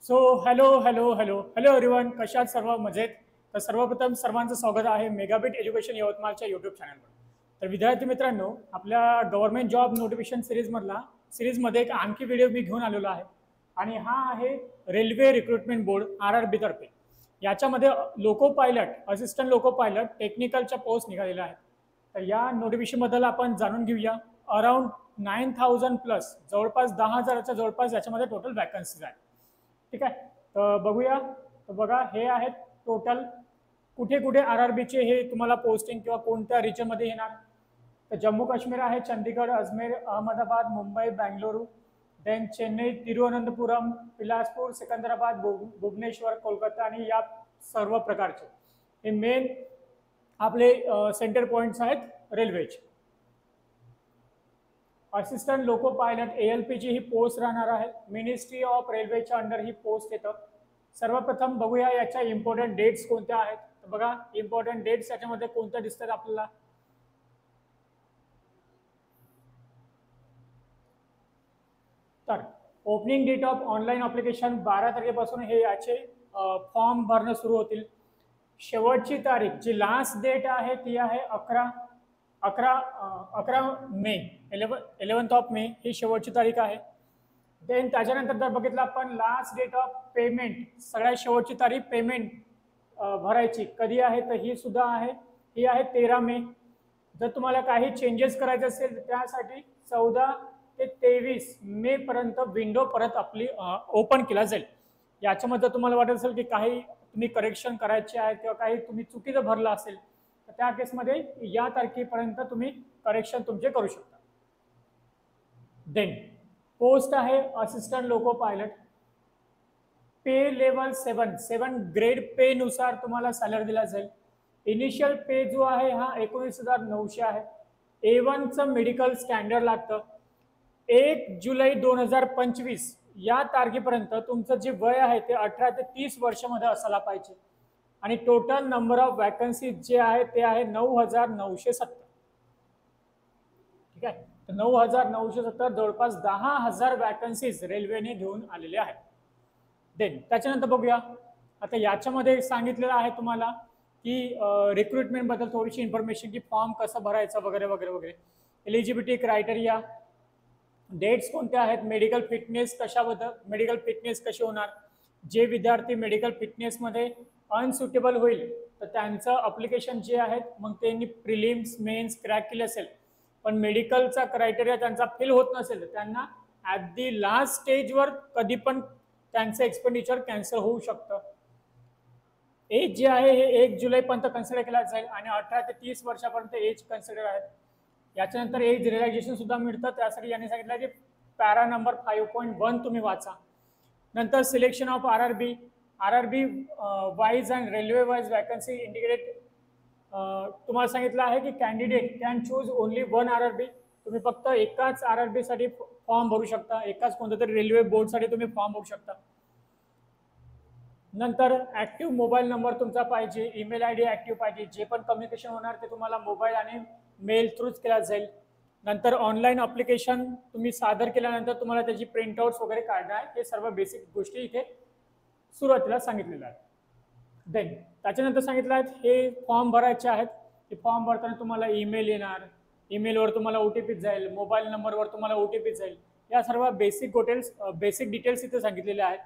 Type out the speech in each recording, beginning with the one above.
So hello hello hello hello everyone, कशात सर्व मजेत? तर सर्वप्रथम सर्वांचं स्वागत आहे मेगाबिट एज्युकेशन यवतमाळच्या यूट्यूब चॅनलवर. तर विद्यार्थी मित्रांनो, आपल्या गव्हर्नमेंट जॉब नोटिफिकेशन सिरीजमध्ये एक आणखी व्हिडिओ मी घेऊन आलेलो आहे आणि हा आहे रेल्वे रिक्रुटमेंट बोर्ड RRB तर्फे. याच्यामध्ये loco pilot, assistant loco pilot टेक्निकलच्या पोस्ट निघालेल्या आहेत. तर या नोटिफिकेशनबद्दल आपण जाणून घेऊया. अराउंड 9,000 प्लस, जवळपास 10,000च्या जवळपास याच्यामध्ये टोटल वॅकन्सीज आहेत. ठीक आहे, तर बघूया. तर बघा, हे आहेत टोटल कुठे कुठे RRBचे हे तुम्हाला पोस्टिंग किंवा कोणत्या रिजनमध्ये येणार. तर जम्मू काश्मीर आहे, चंदीगड, अजमेर, अहमदाबाद, मुंबई, बँगळुरू, देन चेन्नई, तिरुवनंतपुरम, बिलासपूर, सिकंदराबाद, भुवनेश्वर, कोलकाता आणि या सर्व प्रकारचे हे मेन आपले सेंटर पॉईंट्स आहेत रेल्वेचे. असिस्टंट लोको पायलट ALPची ही पोस्ट राहणार आहे. मिनिस्ट्री ऑफ रेल्वेच्या अंडर ही पोस्ट येतं. सर्वप्रथम बघूया याच्या इम्पॉर्टंट डेट्स कोणत्या आहेत. तर बघा, इम्पॉर्टंट डेट्स याच्यामध्ये कोणत्या दिसतात आपल्याला. तर opening date of online application 12 तारखेपासून हे याचे फॉर्म भरणं सुरू होतील. शेवटची तारीख जी लास्ट डेट आहे ती आहे 11 मे, 11th ऑफ मे ही शेवटची तारीख आहे. देन त्याच्यानंतर जर बघितलं आपण लास्ट डेट ऑफ पेमेंट, सगळ्यात शेवटची तारीख पेमेंट भरायची कधी आहे तर ही सुद्धा आहे, ही आहे 13 मे. जर तुम्हाला काही चेंजेस करायचे असेल तर त्यासाठी 14 ते 23 मे पर्यंत विंडो परत आपली ओपन केला जाईल. याच्यामध्ये तुम्हाला वाटत असेल की काही तुम्ही करेक्शन करायचे आहे किंवा काही तुम्ही चुकीचं भरलं असेल तर त्या केसमध्ये या तारखेपर्यंत तुम्ही करेक्शन तुमचे करू शकता. देन पोस्ट आहे असिस्टंट लोको पायलट. पे लेवल 7 ग्रेड पे नुसार तुम्हाला सॅलरी दिला जाईल. इनिशियल पे जो आहे हा 19,900 आहे. A1चं मेडिकल स्टँडर्ड लागतं. 1 जुलै 2025 या तारखेपर्यंत तुमचं जे वय आहे ते 18 ते 30 वर्षामध्ये असायला पाहिजे. आणि टोटल नंबर ऑफ वॅकन्सी जे आहे ते आहे 9,970. ठीक आहे, तर 9,970 जवळपास 10,000 वॅकन्सीज रेल्वेने घेऊन आलेले आहेत. देन त्याच्यानंतर बघूया. आता याच्यामध्ये सांगितलेलं आहे तुम्हाला की रिक्रुटमेंट बद्दल थोडीशी इन्फॉर्मेशन, की फॉर्म कसं भरायचं वगैरे वगैरे वगैरे. एलिजिबिलिटी क्रायटेरिया, डेट्स कोणत्या आहेत, मेडिकल फिटनेस कशाबद्दल, मेडिकल फिटनेस कशी होणार. जे विद्यार्थी मेडिकल फिटनेसमध्ये अनसुटेबल होईल तर त्यांचं अप्लिकेशन जे आहेत मग त्यांनी प्रिलिम्स मेन्स क्रॅक केले असेल पण मेडिकलचा क्रायटेरिया त्यांचा फिल होत नसेल तर त्यांना ॲट दी लास्ट स्टेजवर कधी पण त्यांचं एक्सपेंडिचर कॅन्सल होऊ शकतं. एज जे आहे हे 1 जुलैपर्यंत कन्सिडर केला जाईल आणि 18 ते 30 वर्षापर्यंत एज कन्सिडर आहे. याच्यानंतर एज रिलॅक्सेशन सुद्धा मिळतं. त्यासाठी यांनी सांगितलं की पॅरा नंबर 5.1 तुम्ही वाचा. नंतर selection of RRB wise and railway wise vacancy indicated. तुम्हाला सांगितलं आहे की candidate can choose only 1 RRB. तुम्ही फक्त एकाच RRB साठी फॉर्म भरू शकता, एकाच कोणत्या तरी रेल्वे बोर्डसाठी तुम्ही फॉर्म भरू शकता. नंतर ऍक्टिव्ह मोबाईल नंबर तुमचा पाहिजे, ईमेल ID ऍक्टिव्ह पाहिजे. जे पण कम्युनिकेशन होणार ते तुम्हाला मोबाईल आणि मेल थ्रूच केला जाईल. नंतर ऑनलाईन अप्लिकेशन तुम्ही सादर केल्यानंतर तुम्हाला त्याची प्रिंटआउट्स वगैरे काढणं आहे. हे सर्व बेसिक गोष्टी इथे सुरुवातीला सांगितलेलं आहे. देन त्याच्यानंतर सांगितलं आहे हे फॉर्म भरायचे आहेत. हे फॉर्म भरताना तुम्हाला ईमेल येणार, ईमेलवर तुम्हाला OTP जाईल, मोबाईल नंबरवर तुम्हाला OTP जाईल. या सर्व बेसिक डिटेल्स इथे सांगितलेले आहेत.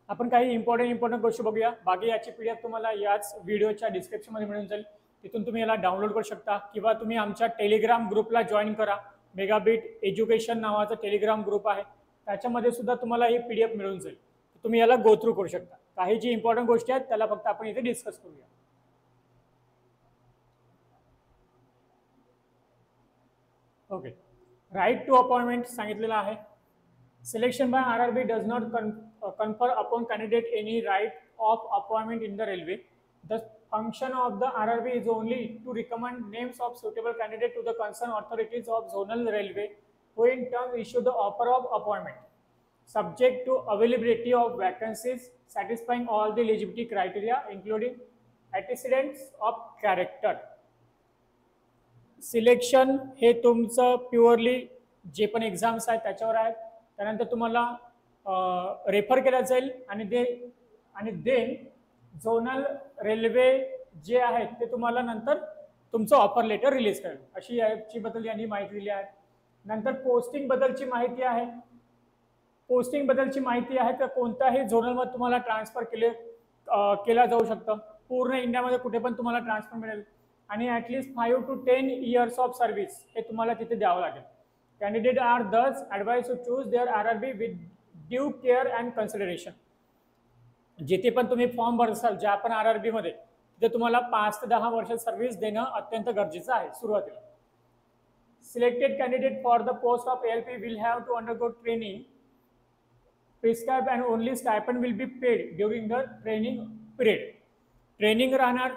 आपण काही इम्पॉर्टंट गोष्टी बघूया. बाकी याची PDF तुम्हाला याच व्हिडिओच्या डिस्क्रिप्शनमध्ये मिळून जाईल. तिथून तुम्ही याला डाउनलोड करू शकता किंवा तुम्ही आमच्या टेलिग्राम ग्रुपला जॉईन करा. मेगाबिट एज्युकेशन नावाचा टेलिग्राम ग्रुप आहे, त्याच्यामध्ये सुद्धा तुम्हाला ही PDF मिळून जाईल. तुम्ही याला गो थ्रू करू शकता. काही जी इम्पॉर्टंट गोष्टी आहेत त्याला फक्त आपण इथे डिस्कस करूया. ओके, राईट टू अपॉइंटमेंट सांगितलेलं आहे. Selection by RRB does not confer upon candidate any right of appointment in the railway. The function of the RRB is only to recommend names of suitable candidate to the concerned authorities of zonal railway, who in turn issue the offer of appointment, subject to availability of vacancies satisfying all the eligibility criteria, including antecedents of character. Selection हे तुमचं purely जे पण exams आहेत त्याच्यावर आहेत. त्यानंतर तुम्हाला refer केला जाईल आणि देन झोनल रेल्वे जे आहेत ते तुम्हाला नंतर तुमचं ऑफर लेटर रिलीज करेल, अशी याची बद्दल यांनी माहिती दिली आहे. नंतर पोस्टिंग बद्दलची माहिती आहे. पोस्टिंग बद्दलची माहिती आहे तर कोणत्याही झोनलमध्ये तुम्हाला ट्रान्सफर केला जाऊ शकतं. पूर्ण इंडियामध्ये कुठे पण तुम्हाला ट्रान्सफर मिळेल आणि at least 5 to 10 years of service हे तुम्हाला तिथे द्यावं लागेल. Candidate are thus advise to choose their RRB with due care and consideration. जिथे पण तुम्ही फॉर्म भरसाल ज्या पण RRB मध्ये, तिथे तुम्हाला 5 ते 10 वर्ष सर्व्हिस देणं अत्यंत गरजेचं आहे सुरुवातीला. Selected candidate for the post of ALP will have to undergo training prescribe and only stipend will be paid during the training period. Training राहणार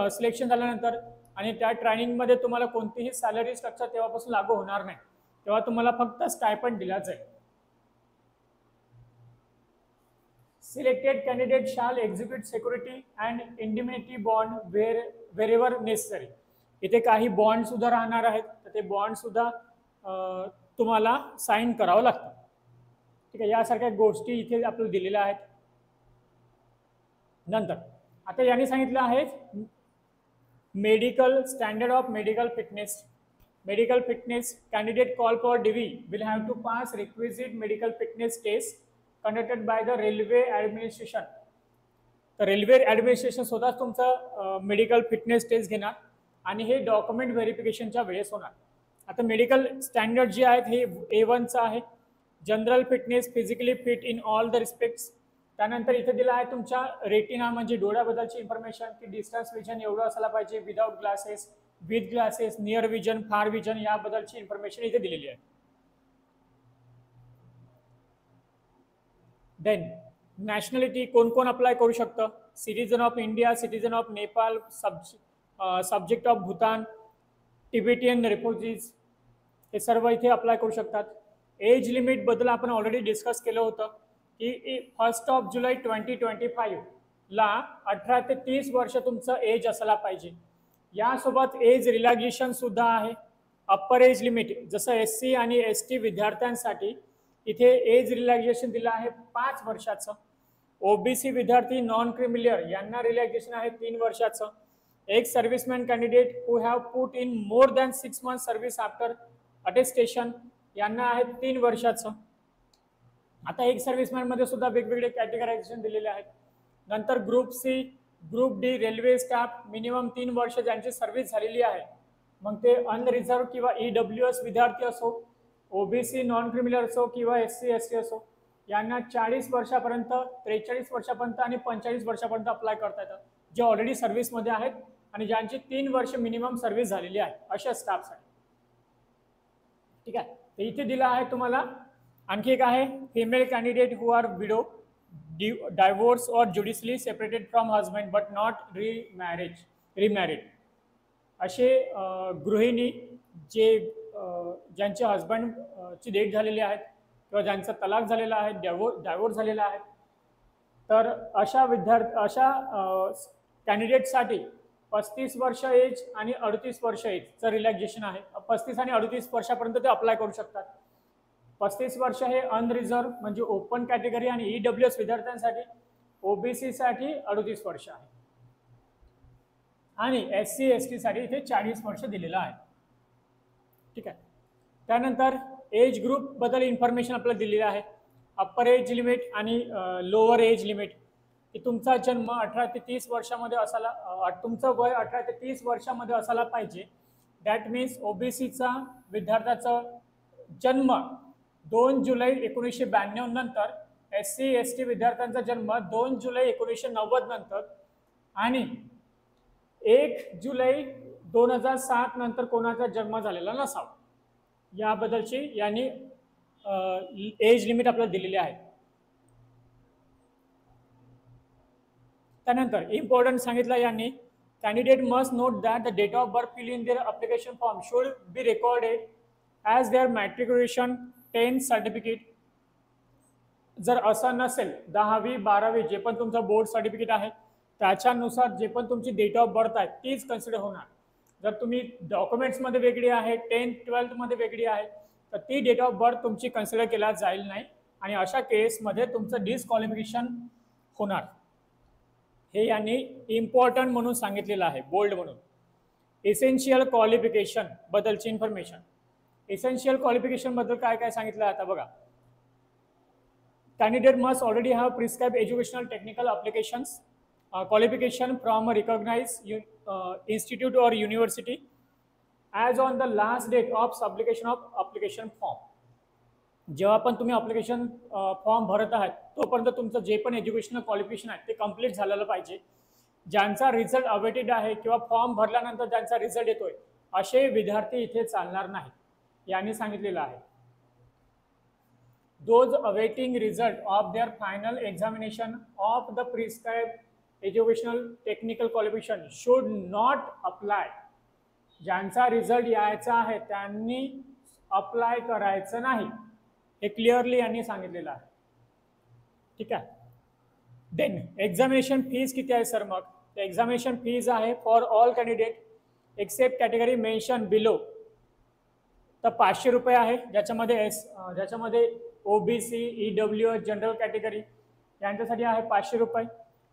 सिलेक्शन झाल्यानंतर आणि त्या ट्रेनिंगमध्ये तुम्हाला कोणतीही सॅलरी स्ट्रक्चर तेव्हापासून लागू होणार नाही, तेव्हा तुम्हाला फक्त स्टायपंड दिला जाईल. सिलेक्टेड कॅन्डिडेट शाल execute security and indemnity bond wherever necessary. इथे काही बॉन्ड सुद्धा राहणार आहेत, तर ते बॉन्ड सुद्धा तुम्हाला साईन करावं लागतं. ठीक आहे, यासारख्या गोष्टी इथे आपल्याला दिलेल्या आहेत. नंतर आता यांनी सांगितलं आहे medical standard of medical fitness. Medical fitness candidate call for DV will have to pass requisite medical fitness test conducted by the railway administration. तर रेल्वे ॲडमिनिस्ट्रेशन स्वतःच तुमचं मेडिकल फिटनेस टेस्ट घेणार आणि हे डॉक्युमेंट व्हेरिफिकेशनच्या वेळेस होणार. आता मेडिकल स्टँडर्ड जे आहेत हे A1चं आहे. General fitness, physically fit in all the respects. त्यानंतर इथे दिलं आहे तुमच्या रेटिना म्हणजे डोळ्याबद्दलची इन्फॉर्मेशन की डिस्टन्स विजन एवढं असायला पाहिजे, without glasses, with glasses, near vision, far vision, याबद्दलची इन्फॉर्मेशन इथे दिलेली आहे. देन नॅशनॅलिटी कोण कोण अप्लाय करू शकतं. Citizen of India, citizen of Nepal, subject of Bhutan, Tibetan refugees, हे सर्व इथे अप्लाय करू शकतात. एज लिमिट बद्दल आपण ऑलरेडी डिस्कस केलं होतं की 1 जुलै 2025 ला 18 ते 30 वर्ष तुमचं एज असायला पाहिजे. यासोबत एज रिलॅक्सेशन सुद्धा आहे. अप्पर एज लिमिट जसं SC आणि ST विद्यार्थ्यांसाठी इथे एज रिलॅक्सेशन दिलं आहे 5 वर्षाचं. OBC विद्यार्थी, नॉन क्रिमिलियर यांना रिलॅक्सेशन आहे 3 वर्षाचं. एक serviceman candidate who have put in more than 6 months service after attestation यांना आहे 3 वर्षाचं. आता एक सर्व्हिसमॅन मध्ये सुद्धा वेगवेगळे कॅटेगरायझेशन दिलेले आहेत. नंतर group C, group D railway staff minimum 3 वर्ष ज्यांची सर्व्हिस झालेली आहे, मग ते अनरिझर्व किंवा EWS विद्यार्थी असो, OBC नॉन क्रिमिनल असो किंवा SC ST असो, यांना 40 वर्षापर्यंत, 43 वर्षापर्यंत आणि 45 वर्षापर्यंत अप्लाय करता येतं, जे ऑलरेडी सर्व्हिसमध्ये आहेत आणि ज्यांची 3 वर्ष मिनिमम सर्व्हिस झालेली आहे अशा स्टाफसाठी. ठीक आहे, तर इथे दिला आहे तुम्हाला. आणखी एक आहे female candidate who are widow, divorce or judicially separated from husband but not remarried. असे गृहिणी जे ज्यांचे हजबंडची डेथ झालेली आहेत किंवा ज्यांचा तलाक झालेला आहे, डायव्होर्स झालेला आहे, तर अशा कॅन्डिडेटसाठी 35 वर्ष एज आणि 38 वर्ष एजचं रिलॅक्सेशन आहे. 35 आणि 38 वर्षापर्यंत ते अप्लाय करू शकतात. 35 वर्ष हे अनरिझर्व म्हणजे ओपन कॅटेगरी आणि EWS विद्यार्थ्यांसाठी, OBC साठी 38 वर्ष आहे आणि SC ST साठी इथे 40 वर्ष दिलेलं आहे. ठीक आहे, त्यानंतर एज ग्रुप बद्दल इन्फॉर्मेशन आपल्याला दिलेली आहे. अप्पर एज लिमिट आणि लोअर एज लिमिट की तुमचा जन्म 18 ते 30 वर्षामध्ये असायला, तुमचं वय 18 ते 30 वर्षामध्ये असायला पाहिजे. दॅट मीन्स OBCचा विद्यार्थ्याचा जन्म 2 जुलै 1992 नंतर, SC ST विद्यार्थ्यांचा जन्म 2 जुलै 1990 नंतर आणि 1 जुलै 2007 नंतर कोणाचा जन्म झालेला नसावा, याबद्दलची यांनी एज लिमिट आपल्याला दिलेली आहे. त्यानंतर इम्पॉर्टंट सांगितलं यांनी, candidate must note that the date of birth fill in their application form should be recorded as their matriculation 10th certificate. जर असं नसेल 10वी 12वी जे पण तुमचं बोर्ड सर्टिफिकेट आहे त्याच्यानुसार जे पण तुमची डेट ऑफ बर्थ आहे तीच कन्सिडर होणार. जर तुम्ही डॉक्युमेंट्समध्ये वेगळी आहे, 10th 12th मध्ये वेगळी आहे, तर ती डेट ऑफ बर्थ तुमची कन्सिडर केला जाईल नाही आणि अशा केसमध्ये तुमचं डिस्क्वालिफिकेशन होणार. हे यांनी इम्पॉर्टंट म्हणून सांगितलेलं आहे, बोल्ड म्हणून. इसेन्शियल क्वालिफिकेशन बद्दलची इन्फॉर्मेशन. इसेन्शियल क्वालिफिकेशन बद्दल काय काय सांगितलं आता बघा. Candidate must already have prescribe educational technical applications qualification from a recognized institute or university as on the last date of submission of application form. जेव्हा पण तुम्ही अप्लिकेशन फॉर्म भरत आहात तोपर्यंत तुमचं जे पण एज्युकेशनल क्वालिफिकेशन आहे ते कंप्लीट झालेलं पाहिजे. ज्यांचा रिझल्ट अवेटेड आहे किंवा फॉर्म भरल्यानंतर ज्यांचा रिझल्ट येतोय असे विद्यार्थी इथे चालणार नाहीत, यांनी सांगितलेलं आहे. Those awaiting result of their final examination of the prescribed educational technical qualification should not apply. ज्यांचा रिझल्ट यायचा आहे त्यांनी अप्लाय करायचं नाही, हे क्लिअरली यांनी सांगितलेलं आहे. ठीक आहे. देन एक्झामिनेशन फीज किती आहे सर? मग एक्झामिनेशन फीज आहे for all candidate except category mention below तर 500 रुपये आहे. ज्याच्यामध्ये OBC, EWS जनरल कॅटेगरी यांच्यासाठी आहे 500 रुपये.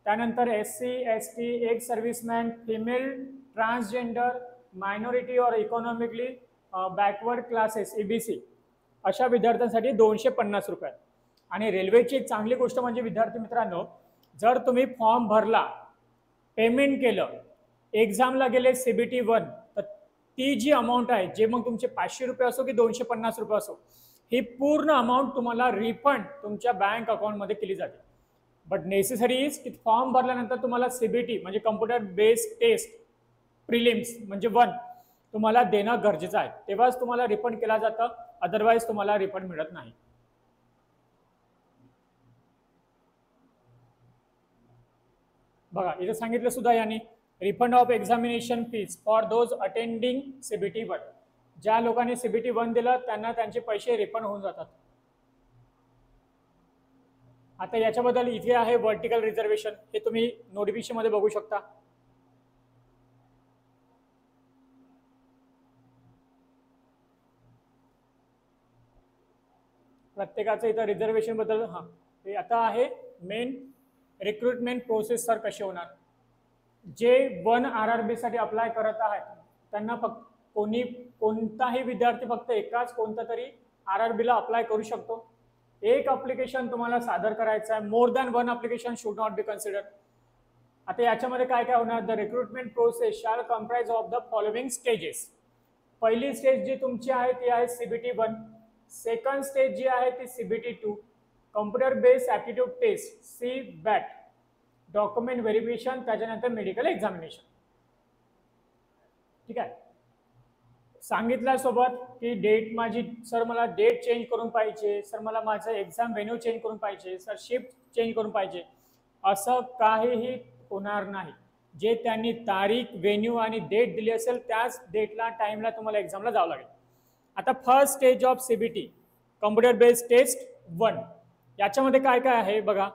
त्यानंतर SC, ST, एक सर्व्हिसमॅन, फिमेल, ट्रान्सजेंडर, मायनॉरिटी और इकॉनॉमिकली बॅकवर्ड क्लासेस EBC अशा विद्यार्थ्यांसाठी 250 रुपये. आणि रेल्वेची चांगली गोष्ट म्हणजे विद्यार्थी मित्रांनो, जर तुम्ही फॉर्म भरला, पेमेंट केलं, एक्झामला गेले CBT 1 तर ती जी अमाऊंट आहे, जे मग तुमचे 500 रुपये असो की 250 रुपये असो, ही पूर्ण अमाऊंट तुम्हाला रिफंड तुमच्या बँक अकाउंटमध्ये केली जाते. बट नेसेसरी इज की फॉर्म भरल्यानंतर तुम्हाला CBT म्हणजे कम्प्युटर बेस्ड टेस्ट प्रिलिम्स म्हणजे 1 तुम्हाला देणं गरजेचं आहे, तेव्हाच तुम्हाला रिफंड केला जातं, अदरवाईज तुम्हाला रिफंड मिळत नाही. बघा इथे सांगितलं सुद्धा यांनी refund of examination fees for those attending CBT 1. ज्या लोकांनी CBT 1 दिलं त्यांना त्यांचे पैसे रिफंड होऊन जातात. आता याच्याबद्दल इथे आहे व्हर्टिकल रिझर्वेशन, हे तुम्ही नोटिफिकेशन मध्ये बघू शकता. प्रत्येकाचं इथं रिझर्वेशन बद्दल हे आता आहे मेन रिक्रुटमेंट प्रोसेस सर कशी होणार. जे 1 RRB साठी अप्लाय करत आहेत त्यांना फक्त कोणताही विद्यार्थी फक्त एकाच कोणता तरी RRB ला अप्लाय करू शकतो. एक अप्लिकेशन तुम्हाला सादर करायचं आहे. More than 1 application should not be consider. आता याच्यामध्ये काय काय होणार? The recruitment process shall comprise of the following stages. पहिली स्टेज जी तुमची आहे ती आहे CBT 1. सेकंड स्टेज जी आहे ती CBT 2. Computer based aptitude test CBAT, document verification, त्याच्यानंतर मेडिकल एक्झामिनेशन. ठीक आहे. सांगितल्यासोबत की डेट माझी सर मला डेट चेंज करून पाहिजे, सर मला माझं एक्झाम व्हेन्यू चेंज करून पाहिजे, सर शिफ्ट चेंज करून पाहिजे, असं काहीही होणार नाही. जे त्यांनी तारीख, व्हेन्यू आणि डेट दिली असेल त्याच डेटला टाइमला तुम्हाला एक्झामला जावं लागेल. आता first stage of CBT computer based test 1 याच्यामध्ये काय काय आहे बघा.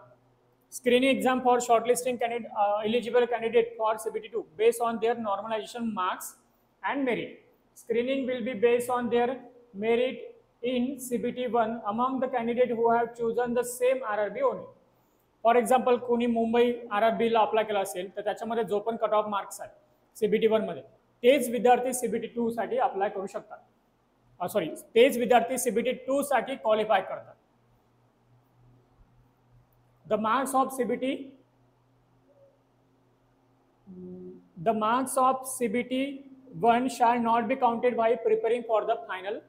Screening exam for shortlisting candidate eligible candidate for CBT 2 based on their normalisation marks and merit. Screening will be based on their merit in CBT 1 among the candidates who have chosen the same RRB only. For example, कोणी Mumbai RRB ला apply केला असेल तर त्याच्यामध्ये जो पण cut off marks आहे CBT 1 मध्ये तेच विद्यार्थी CBT 2 साठी अप्लाय करू शकतात. तेच विद्यार्थी CBT 2 साठी क्वालिफाय करतात. The marks of CBT 1 shall not be counted while preparing for the final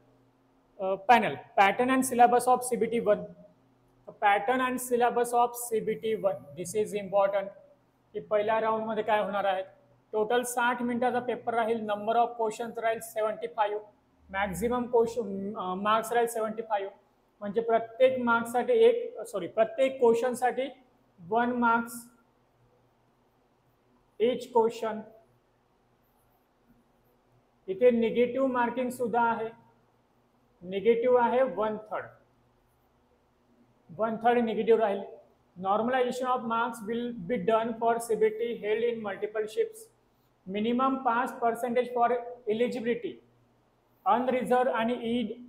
panel. Pattern and syllabus of CBT 1. The pattern and syllabus of CBT 1. This is important. की पहिल्या round मध्ये काय होणार आहे? Total 60 मिनिटाचा paper राहील. Number of questions राहील 75. Maximum marks राहील 75. म्हणजे प्रत्येक क्वेश्चन साठी 1 मार्क्स each क्वेश्चन. इथे निगेटिव्ह मार्किंग सुद्धा आहे. निगेटिव्ह आहे 1/3 निगेटिव्ह राहील. Normalisation of marks will be done for CBT held in multiple shifts. Minimum 5% for eligibility, unreserved आणि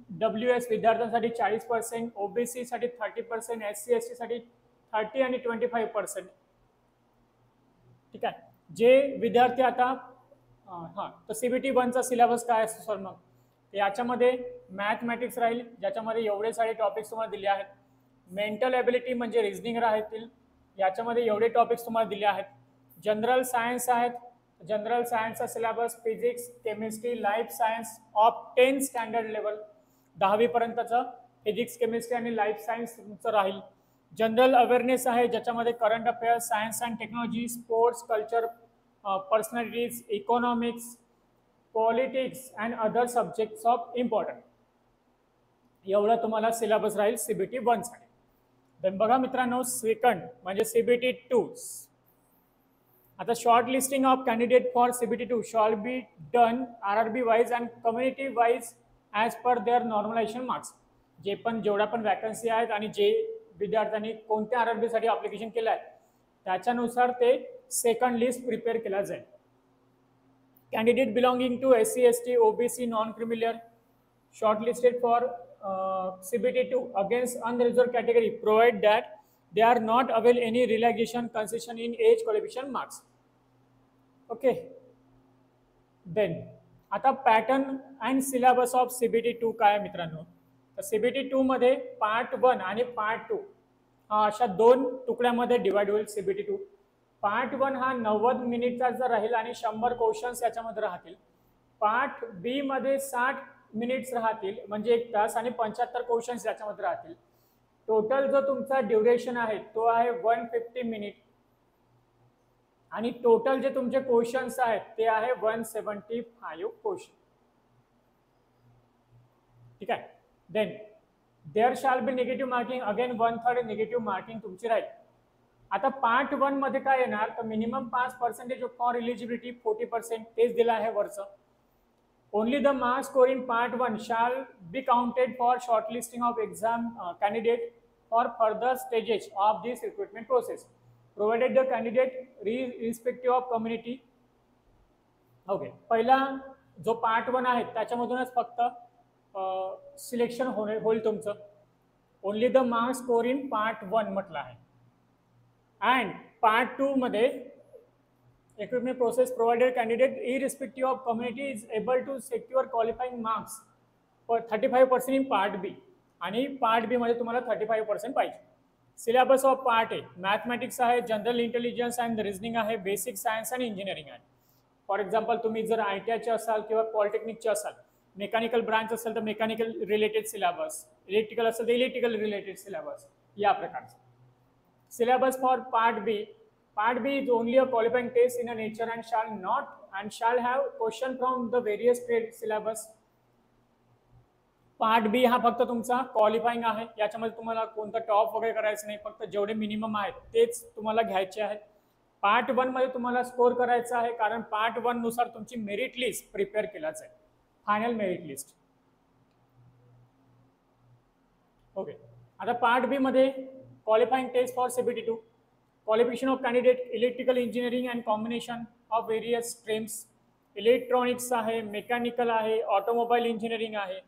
WS विद्यार्थ्यांसाठी 40%, OBC साठी 30%, SC ST साठी 30 आणि 25%. ठीक आहे. जे विद्यार्थी आता हां, तर CBT 1चा सिलेबस काय असतो सर? मग याच्यामध्ये मॅथमॅटिक्स राहील, ज्याच्यामध्ये एवढे सारे टॉपिक्स तुम्हाला दिले आहेत. मेंटल एबिलिटी म्हणजे रिझनिंग राहतील, याच्यामध्ये एवढे टॉपिक्स तुम्हाला दिले आहेत. जनरल सायन्स आहेत, जनरल सायन्सचा syllabus physics, chemistry, life science of 10 standard level, 10वी पर्यंतचं फिजिक्स, केमिस्ट्री आणि लाईफ सायन्स तुमचं राहील. जनरल अवेअरनेस आहे, ज्याच्यामध्ये current affairs, science and technology, sports, culture, personalities, economics, politics and other subjects of important. एवढं तुम्हाला सिलेबस राहील CBT 1 साठी. देन बघा मित्रांनो, सेकंड म्हणजे CBT 2. आता shortlisting of candidate for CBT 2 shall be done RRB wise and community wise as per their normalisation marks. जेवढ्या पण वॅकन्सी आहेत आणि जे विद्यार्थ्यांनी कोणत्या RRB साठी अप्लिकेशन केलं आहे त्याच्यानुसार ते सेकंड लिस्ट प्रिपेअर केला जाईल. Candidate belonging to SC ST OBC non creamy layer shortlisted for CBT 2 against unreserved category provide that they are not avail any relaxation concession in age qualification marks. Okay. Then आता pattern and syllabus of CBT 2 काय मित्रांनो? तर CBT 2 मध्ये part 1 आणि part 2 हा अशा 2 तुकड्यामध्ये divide होईल. CBT 2 part 1 हा 90 मिनिटचा राहील आणि 100 क्वेश्चन्स याच्यामध्ये राहतील. पार्ट बी मध्ये 60 मिनिट्स राहतील म्हणजे 1 तास आणि 75 क्वेश्चन्स याच्यामध्ये राहतील. टोटल जो तुमचा ड्युरेशन आहे तो आहे 150 मिनिट आणि टोटल जे तुमचे क्वेश्चन्स आहेत ते आहे 175 क्वेश्चन. ठीक आहे. Then there shall be negative marking, again 1/3 negative marking तुमची राहील. आता पार्ट 1 मध्ये काय येणार तर मिनिमम 5% फॉर एलिजिबिलिटी 40% तेच दिलं आहे वरचं. Only the mark score in part 1 shall be counted for shortlisting of exam candidate for further stages of this recruitment process, provided the candidate irrespective of community. Okay. पहिला जो part 1 आहे त्याच्यामधूनच फक्त selection होईल तुमचं. Only the mark score in part 1 म्हटलं आहे. And part 2 मध्ये recruitment process provided candidate irrespective of community is able to secure qualifying marks for 35% in part B आणि पार्ट बी मध्ये तुम्हाला 35% पाहिजे. Syllabus of part A mathematics आहे, general intelligence and reasoning आहे, basic science आणि engineering आहे. For example तुम्ही जर ITIचे असाल किंवा पॉलिटेक्निकचे असाल, मेकॅनिकल ब्रांच असेल तर मेकॅनिकल रिलेटेड सिलेबस, इलेक्ट्रिकल असेल तर इलेक्ट्रिकल रिलेटेड सिलेबस, या प्रकारचं. Syllabus for part B. Part B is only a qualifying test in a nature and shall have question from the various trade syllabus. Part B हा फक्त तुमचा qualifying आहे. याच्यामध्ये तुम्हाला कोणतं टॉप वगैरे करायचं नाही, फक्त जेवढे मिनिमम आहेत तेच तुम्हाला घ्यायचे आहेत. पार्ट 1 मध्ये तुम्हाला स्कोर करायचा आहे कारण पार्ट 1 नुसार तुमची मेरिट लिस्ट प्रिपेअर केला जाईल, फायनल मेरिट लिस्ट. ओके. आता पार्ट बी मध्ये qualifying test for CBT 2, qualification of candidate electrical engineering and combination of various streams, electronics आहे, मेकॅनिकल आहे, ऑटोमोबाईल इंजिनिअरिंग आहे.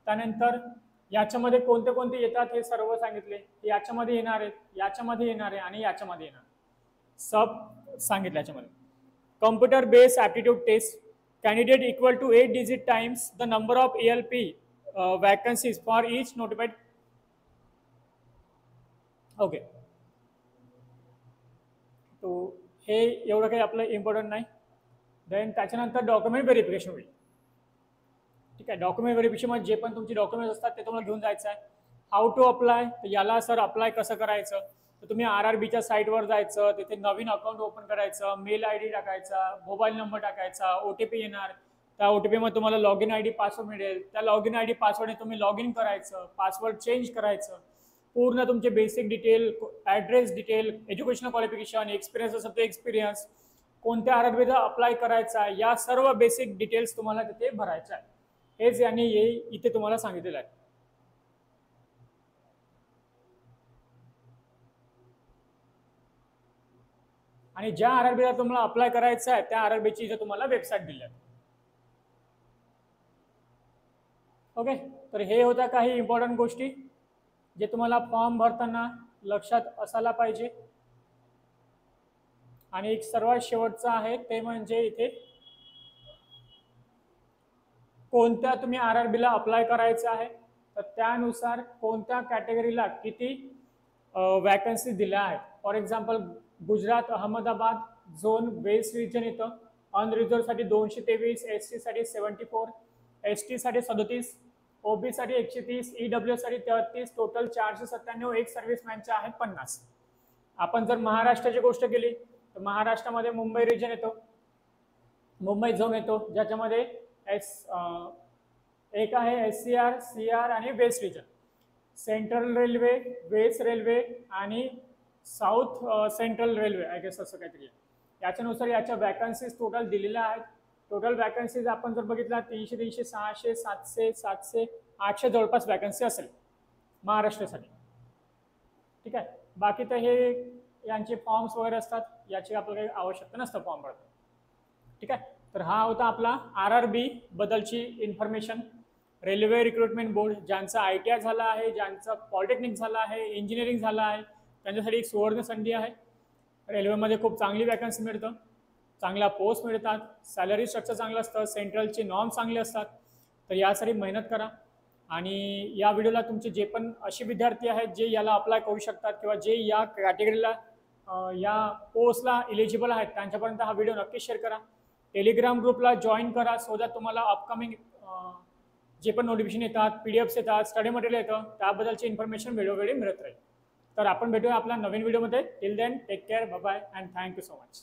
त्यानंतर याच्यामध्ये कोणते कोणते येतात हे सर्व सांगितले. याच्यामध्ये येणार आहेत, याच्यामध्ये येणार आहे आणि याच्यामध्ये येणार सब सांगितलं. याच्यामध्ये computer based aptitude test, candidate equal to 8 digit times the number of ALP vacancies for each notified. Okay. तो हे एवढं काही आपलं इम्पॉर्टंट नाही. देन त्याच्यानंतर डॉक्युमेंट व्हेरिफिकेशन होईल. ठीक आहे. डॉक्युमेंट व्हेरिफिकेशन जे पण तुमचे डॉक्युमेंट्स असतात ते तुम्हाला घेऊन जायचं आहे. हाऊ टू अप्लाय, तर याला सर अप्लाय कसं करायचं, तर तुम्ही RRBच्या साईटवर जायचं, तिथे नवीन अकाउंट ओपन करायचं, मेल ID टाकायचा, मोबाईल नंबर टाकायचा, OTP येणार, त्या OTP मध्ये तुम्हाला लॉग इन ID पासवर्ड मिळेल, त्या लॉग इन ID पासवर्डने तुम्ही लॉग इन करायचं, पासवर्ड चेंज करायचं, पूर्ण तुमचे basic detail, address detail, educational qualification, experience असेल तर एक्सपिरियन्स, कोणत्या RRBला अप्लाय करायचा, या सर्व बेसिक डिटेल्स तुम्हाला तिथे भरायच्या आहे. हेच यांनी इथे तुम्हाला सांगितलेलं आहे. आणि ज्या RRBला तुम्हाला अप्लाय करायचं आहे त्या RRBची इथे तुम्हाला वेबसाईट दिली आहे. ओके, तर हे होत्या काही इम्पॉर्टंट गोष्टी जे तुम्हाला फॉर्म भरताना लक्षात असायला पाहिजे. आणि एक सर्वात शेवटचं आहे ते म्हणजे इथे कोणत्या तुम्ही RRBला अप्लाय करायचं आहे, तर त्यानुसार कोणत्या कॅटेगरीला किती वॅकन्सी दिल्या आहेत. For example Gujarat Ahmedabad zone west region येतं. अनरिझर्वसाठी 223, ST साठी 74, ST साठी 37, OB साठी 130, EW साठी 33, टोटल 497, एक सर्व्हिसमॅनचे आहेत 50. आपण जर महाराष्ट्राची गोष्ट केली तर महाराष्ट्रामध्ये मुंबई रिजन येतो, मुंबई झोन येतो, ज्याच्यामध्ये एक आहे SCR, CR आणि west region. Central railway, west railway आणि south central railway I guess असं काहीतरी. याच्यानुसार याच्या वॅकन्सीज टोटल दिलेल्या आहेत. टोटल वॅकन्सीज आपण जर बघितला 300, 300, 600, 700, 700, 800 जवळपास वॅकन्सी असेल महाराष्ट्रासाठी. ठीक आहे. बाकी तर हे यांचे फॉर्म्स वगैरे असतात, याची आपल्याला काही आवश्यकता नसतं फॉर्म भरताना. ठीक आहे. तर हा होता आपला RRB बद्दलची इन्फॉर्मेशन. रेल्वे रिक्रुटमेंट बोर्ड ज्यांचा ITI झाला आहे, ज्यांचं पॉलिटेक्निक झालं आहे, इंजिनिअरिंग झालं आहे, त्यांच्यासाठी एक सुवर्ण संधी आहे. रेल्वेमध्ये खूप चांगली वॅकन्सी मिळतं, चांगल्या पोस्ट मिळतात, सॅलरी स्ट्रक्चर चांगलं असतं, सेंट्रलचे नॉर्म चांगले असतात. तर यासाठी मेहनत करा. आणि या व्हिडिओला तुमचे जे पण असे विद्यार्थी आहेत जे याला अप्लाय करू शकतात किंवा जे या कॅटेगरीला या पोस्टला इलिजिबल आहेत त्यांच्यापर्यंत हा व्हिडिओ नक्की शेअर करा. टेलिग्राम ग्रुपला जॉईन करा सो दॅट तुम्हाला अपकमिंग जे पण नोटिफिकेशन येतात, PDFs येतात, स्टडी मटेरियल येतं, त्याबद्दलची इन्फॉर्मेशन वेळोवेळी मिळत राहील. तर आपण भेटूया आपल्या नवीन व्हिडिओमध्ये. Till then take care, bye bye and thank you so much.